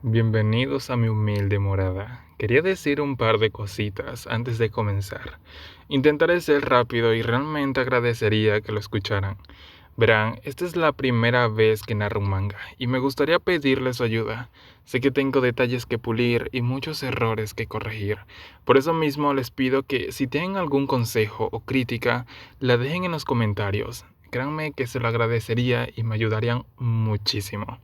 Bienvenidos a mi humilde morada. Quería decir un par de cositas antes de comenzar. Intentaré ser rápido y realmente agradecería que lo escucharan. Verán, esta es la primera vez que narro un manga y me gustaría pedirles su ayuda. Sé que tengo detalles que pulir y muchos errores que corregir. Por eso mismo les pido que si tienen algún consejo o crítica, la dejen en los comentarios. Créanme que se lo agradecería y me ayudarían muchísimo.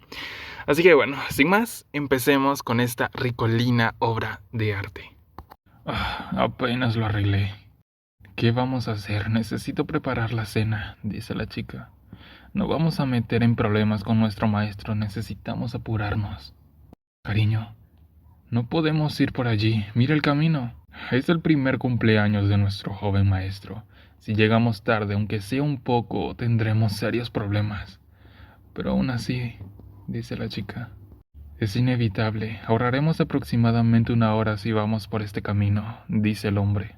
Así que bueno, sin más, empecemos con esta ricolina obra de arte. Apenas lo arreglé. ¿Qué vamos a hacer? Necesito preparar la cena, dice la chica. No vamos a meter en problemas con nuestro maestro, necesitamos apurarnos. Cariño, no podemos ir por allí, mira el camino. Es el primer cumpleaños de nuestro joven maestro. Si llegamos tarde, aunque sea un poco, tendremos serios problemas. Pero aún así, dice la chica. Es inevitable. Ahorraremos aproximadamente 1 hora si vamos por este camino, dice el hombre.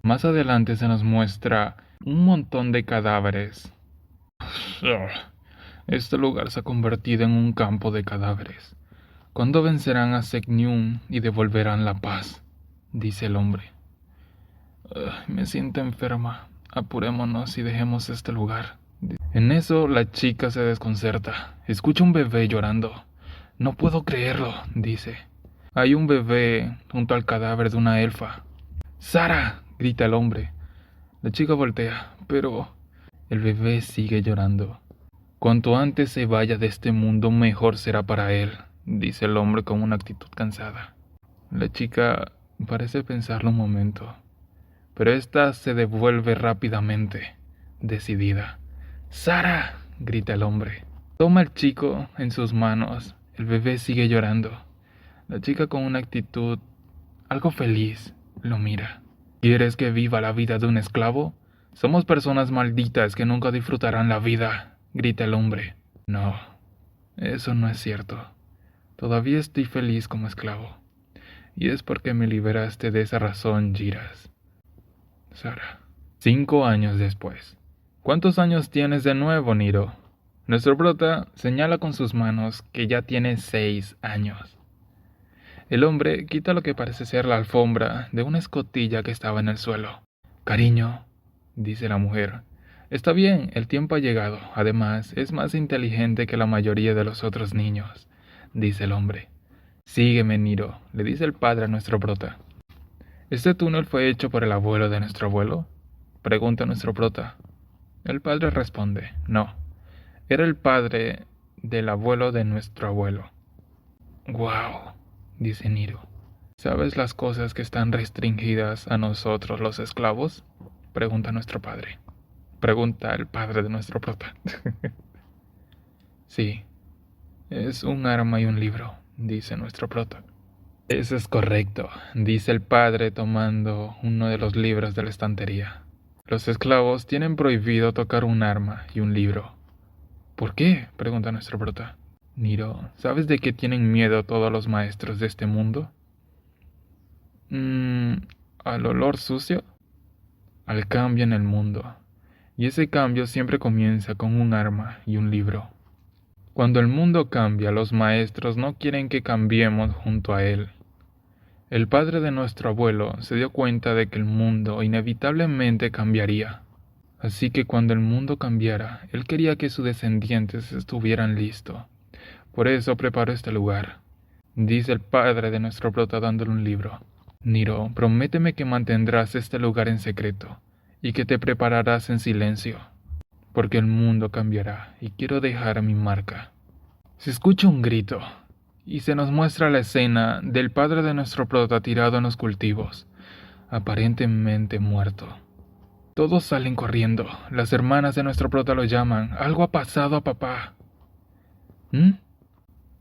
Más adelante se nos muestra un montón de cadáveres. Este lugar se ha convertido en un campo de cadáveres. ¿Cuándo vencerán a Seknyun y devolverán la paz? Dice el hombre. Me siento enferma. Apurémonos y dejemos este lugar. En eso la chica se desconcerta. Escucha un bebé llorando. No puedo creerlo, dice. Hay un bebé junto al cadáver de una elfa. ¡Sara!, grita el hombre. La chica voltea, pero el bebé sigue llorando. Cuanto antes se vaya de este mundo, mejor será para él, dice el hombre con una actitud cansada. La chica parece pensarlo un momento, pero ésta se devuelve rápidamente, decidida. ¡Sara!, grita el hombre. Toma al chico en sus manos. El bebé sigue llorando. La chica con una actitud algo feliz lo mira. ¿Quieres que viva la vida de un esclavo? Somos personas malditas que nunca disfrutarán la vida, grita el hombre. No, eso no es cierto. Todavía estoy feliz como esclavo. Y es porque me liberaste de esa razón, Giras. Sara. 5 años después. ¿Cuántos años tienes de nuevo, Niro? Nuestro prota señala con sus manos que ya tiene 6 años. El hombre quita lo que parece ser la alfombra de una escotilla que estaba en el suelo. Cariño, dice la mujer, está bien, el tiempo ha llegado. Además, es más inteligente que la mayoría de los otros niños, dice el hombre. Sígueme, Niro, le dice el padre a nuestro prota. ¿Este túnel fue hecho por el abuelo de nuestro abuelo?, pregunta nuestro prota. El padre responde, no. Era el padre del abuelo de nuestro abuelo. ¡Guau!, dice Niro. ¿Sabes las cosas que están restringidas a nosotros los esclavos?, pregunta nuestro padre. Pregunta el padre de nuestro prota. Sí, es un arma y un libro, dice nuestro prota. Eso es correcto, dice el padre tomando uno de los libros de la estantería. Los esclavos tienen prohibido tocar un arma y un libro. ¿Por qué?, pregunta nuestro prota. Niro, ¿sabes de qué tienen miedo todos los maestros de este mundo? ¿Al olor sucio? Al cambio en el mundo. Y ese cambio siempre comienza con un arma y un libro. Cuando el mundo cambia, los maestros no quieren que cambiemos junto a él. El padre de nuestro abuelo se dio cuenta de que el mundo inevitablemente cambiaría. Así que cuando el mundo cambiara, él quería que sus descendientes estuvieran listos. Por eso preparó este lugar, dice el padre de nuestro prota dándole un libro. Niro, prométeme que mantendrás este lugar en secreto y que te prepararás en silencio, porque el mundo cambiará y quiero dejar mi marca. Se escucha un grito y se nos muestra la escena del padre de nuestro prota tirado en los cultivos, aparentemente muerto. Todos salen corriendo. Las hermanas de nuestro prota lo llaman. Algo ha pasado a papá.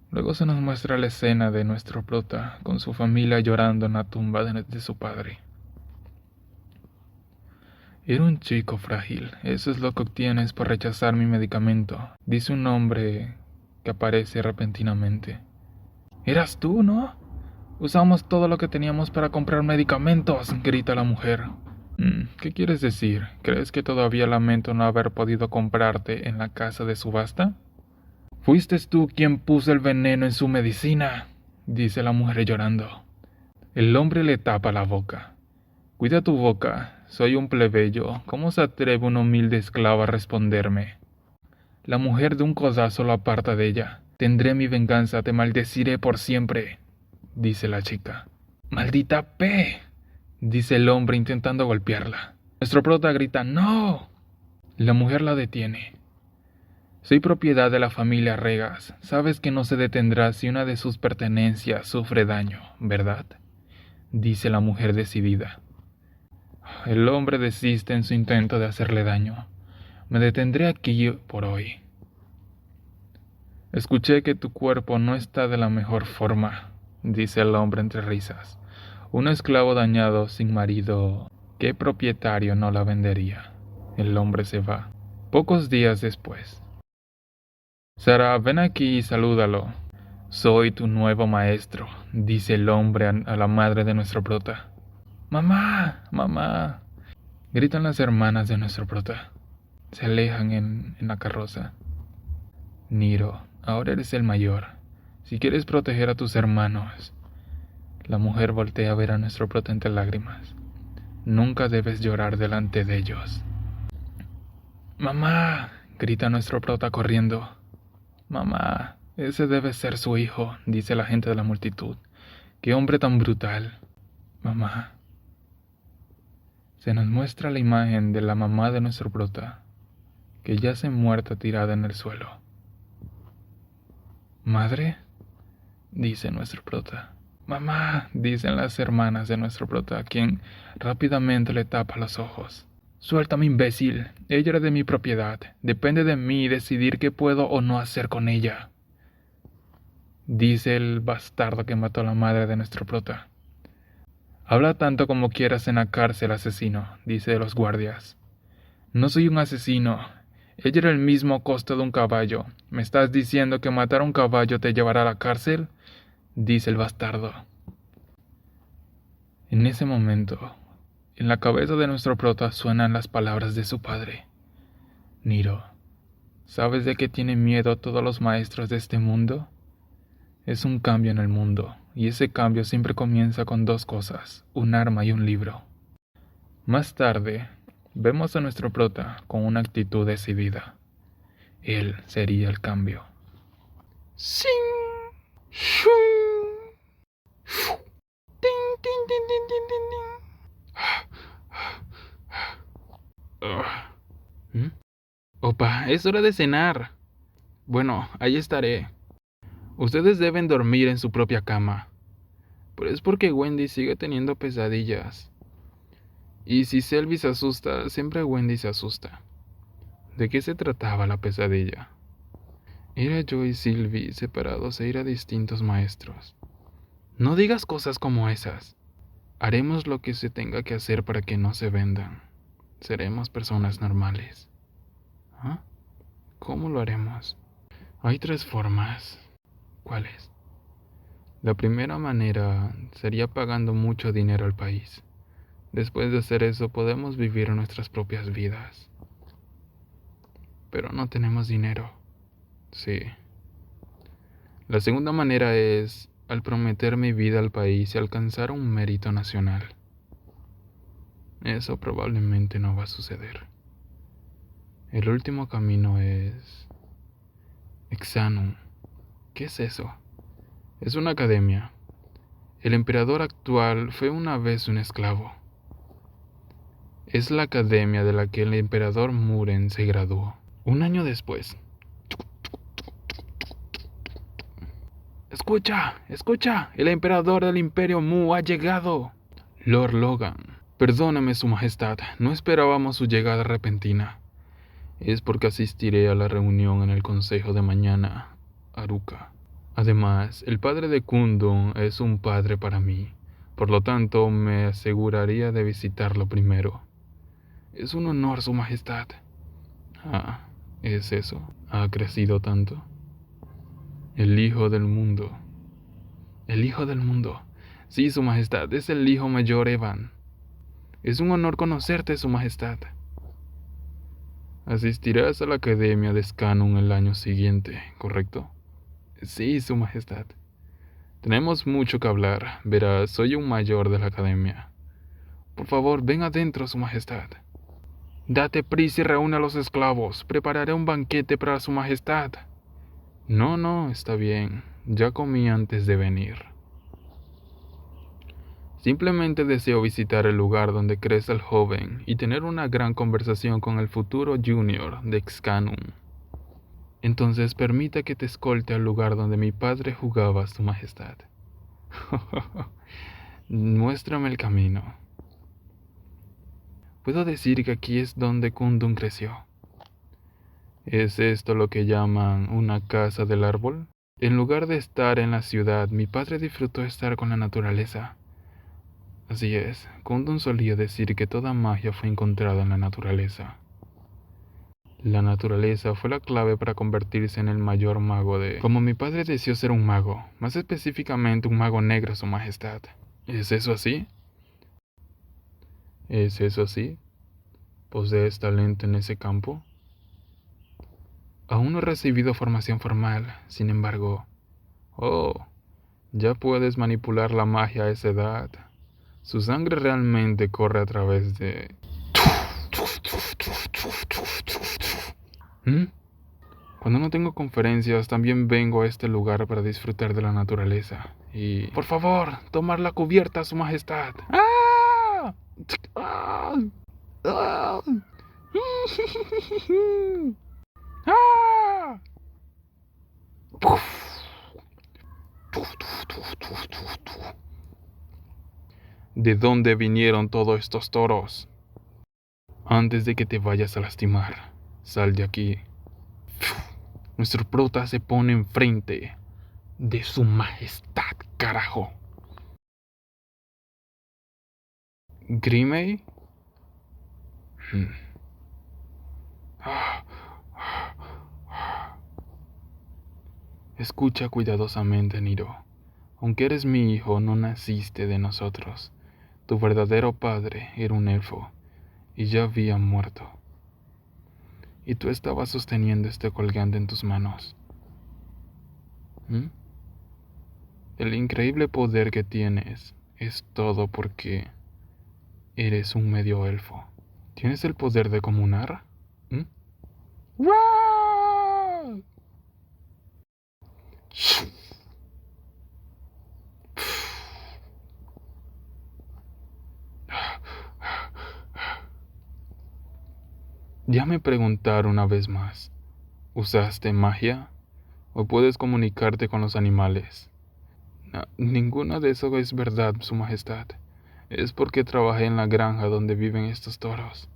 Luego se nos muestra la escena de nuestro prota con su familia llorando en la tumba de su padre. Era un chico frágil. Eso es lo que obtienes por rechazar mi medicamento, dice un hombre que aparece repentinamente. Eras tú, ¿no? Usamos todo lo que teníamos para comprar medicamentos, grita la mujer. ¿Qué quieres decir? ¿Crees que todavía lamento no haber podido comprarte en la casa de subasta? Fuiste tú quien puso el veneno en su medicina, dice la mujer llorando. El hombre le tapa la boca. Cuida tu boca, soy un plebeyo. ¿Cómo se atreve una humilde esclava a responderme? La mujer de un codazo lo aparta de ella. Tendré mi venganza, te maldeciré por siempre, dice la chica. ¡Maldita P!, dice el hombre intentando golpearla. Nuestro prota grita ¡No! La mujer la detiene. Soy propiedad de la familia Regas. Sabes que no se detendrá si una de sus pertenencias sufre daño, ¿verdad?, dice la mujer decidida. El hombre desiste en su intento de hacerle daño. Me detendré aquí por hoy. Escuché que tu cuerpo no está de la mejor forma, dice el hombre entre risas. Un esclavo dañado sin marido, ¿qué propietario no la vendería? El hombre se va. Pocos días después. Sara, ven aquí y salúdalo. Soy tu nuevo maestro, dice el hombre a la madre de nuestro prota. ¡Mamá! ¡Mamá! Gritan las hermanas de nuestro prota. Se alejan en la carroza. Niro, ahora eres el mayor. Si quieres proteger a tus hermanos. La mujer voltea a ver a nuestro prota entre lágrimas. Nunca debes llorar delante de ellos. ¡Mamá! Grita nuestro prota corriendo. Mamá, ese debe ser su hijo, dice la gente de la multitud. ¡Qué hombre tan brutal! Mamá. Se nos muestra la imagen de la mamá de nuestro prota, que yace muerta tirada en el suelo. ¿Madre?, dice nuestro prota. Mamá, dicen las hermanas de nuestro prota, quien rápidamente le tapa los ojos. Suéltame, imbécil. Ella era de mi propiedad. Depende de mí decidir qué puedo o no hacer con ella, dice el bastardo que mató a la madre de nuestro prota. Habla tanto como quieras en la cárcel, asesino, dice de los guardias. No soy un asesino. Ella era el mismo costo de un caballo. ¿Me estás diciendo que matar a un caballo te llevará a la cárcel?, dice el bastardo. En ese momento, en la cabeza de nuestro prota suenan las palabras de su padre. Niro, ¿sabes de qué tienen miedo todos los maestros de este mundo? Es un cambio en el mundo, y ese cambio siempre comienza con dos cosas, un arma y un libro. Más tarde, vemos a nuestro prota con una actitud decidida. Él sería el cambio. ¡Sing! ¡Shung! ¡Fu! ¡Ting, ting, ting, ting, ting, ting, ting! Opa, es hora de cenar. Bueno, ahí estaré. Ustedes deben dormir en su propia cama. Pero es porque Wendy sigue teniendo pesadillas. Y si Selby se asusta, siempre Wendy se asusta. ¿De qué se trataba la pesadilla? Era yo y Sylvie separados e ir a distintos maestros. No digas cosas como esas. Haremos lo que se tenga que hacer para que no se vendan. Seremos personas normales. ¿Ah? ¿Cómo lo haremos? Hay 3 formas. ¿Cuáles? La primera manera sería pagando mucho dinero al país. Después de hacer eso podemos vivir nuestras propias vidas. Pero no tenemos dinero. Sí. La segunda manera es al prometer mi vida al país y alcanzar un mérito nacional. Eso probablemente no va a suceder. El último camino es Exanum. ¿Qué es eso? Es una academia. El emperador actual fue una vez un esclavo. Es la academia de la que el emperador Muren se graduó. Un año después. ¡Escucha! ¡Escucha! El emperador del Imperio Mu ha llegado. Lord Logan. Perdóname, Su Majestad. No esperábamos su llegada repentina. Es porque asistiré a la reunión en el consejo de mañana, Aruka. Además, el padre de Kundun es un padre para mí. Por lo tanto, me aseguraría de visitarlo primero. Es un honor, Su Majestad. Ah, ¿es eso? ¿Ha crecido tanto? El hijo del mundo. El hijo del mundo. Sí, Su Majestad, es el hijo mayor Evan. Es un honor conocerte, Su Majestad. Asistirás a la Academia de Scanum el año siguiente, ¿correcto? Sí, Su Majestad. Tenemos mucho que hablar. Verás, soy un mayor de la academia. Por favor, ven adentro, Su Majestad. Date prisa y reúne a los esclavos. Prepararé un banquete para Su Majestad. No, está bien. Ya comí antes de venir. Simplemente deseo visitar el lugar donde crece el joven y tener una gran conversación con el futuro Junior de Scanum. Entonces permita que te escolte al lugar donde mi padre jugaba, Su Majestad. Muéstrame el camino. Puedo decir que aquí es donde Kundun creció. ¿Es esto lo que llaman una casa del árbol? En lugar de estar en la ciudad, mi padre disfrutó estar con la naturaleza. Así es, Kundun solía decir que toda magia fue encontrada en la naturaleza. La naturaleza fue la clave para convertirse en el mayor mago de... Como mi padre deseó ser un mago, más específicamente un mago negro, Su Majestad. ¿Es eso así? ¿Es eso así? ¿Posees talento en ese campo? Aún no he recibido formación formal, sin embargo... Oh, ya puedes manipular la magia a esa edad. Su sangre realmente corre a través de... ¿Mm? Cuando no tengo conferencias, también vengo a este lugar para disfrutar de la naturaleza. Y... Por favor, tomar la cubierta, Su Majestad. ¡Ah! ¡Ah! ¡Ah! ¡Ah! ¿De dónde vinieron todos estos toros? Antes de que te vayas a lastimar, sal de aquí. Nuestro prota se pone enfrente de Su Majestad, carajo. ¿Grimey? Escucha cuidadosamente, Niro. Aunque eres mi hijo, no naciste de nosotros. Tu verdadero padre era un elfo, y ya había muerto. Y tú estabas sosteniendo este colgante en tus manos. El increíble poder que tienes es todo porque eres un medio elfo. ¿Tienes el poder de comunar? ¡Wow! Ya me preguntaron una vez más, ¿usaste magia? ¿O puedes comunicarte con los animales? No, ninguna de eso es verdad, Su Majestad. Es porque trabajé en la granja donde viven estos toros.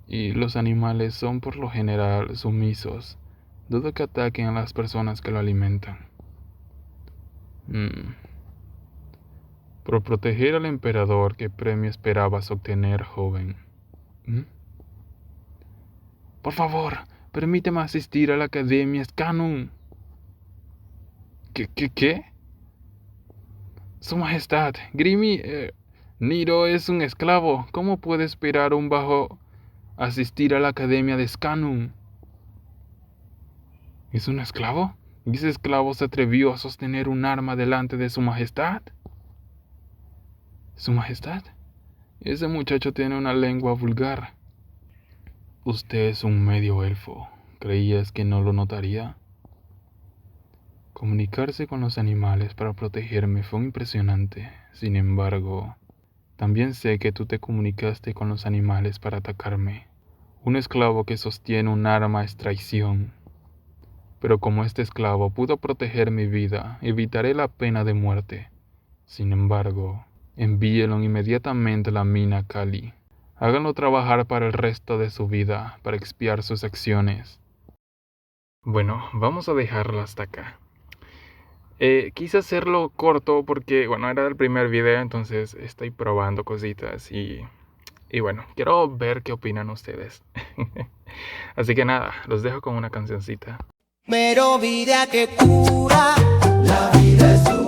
Y los animales son por lo general sumisos. Dudo que ataquen a las personas que lo alimentan. Por proteger al emperador, ¿qué premio esperabas obtener, joven? Por favor, permíteme asistir a la Academia Scanum. ¿Qué? Su Majestad, Niro es un esclavo. ¿Cómo puede esperar un bajo asistir a la Academia de Scanum? ¿Es un esclavo? ¿Y ese esclavo se atrevió a sostener un arma delante de Su Majestad? ¿Su Majestad? Ese muchacho tiene una lengua vulgar. Usted es un medio elfo. ¿Creías que no lo notaría? Comunicarse con los animales para protegerme fue impresionante. Sin embargo, también sé que tú te comunicaste con los animales para atacarme. Un esclavo que sostiene un arma es traición. Pero como este esclavo pudo proteger mi vida, evitaré la pena de muerte. Sin embargo, envíenlo inmediatamente a la mina Cali. Háganlo trabajar para el resto de su vida, para expiar sus acciones. Bueno, vamos a dejarlo hasta acá. Quise hacerlo corto porque, bueno, era el primer video, entonces estoy probando cositas y bueno, quiero ver qué opinan ustedes. Así que nada, los dejo con una cancioncita. Pero vida que cura, la vida es dura.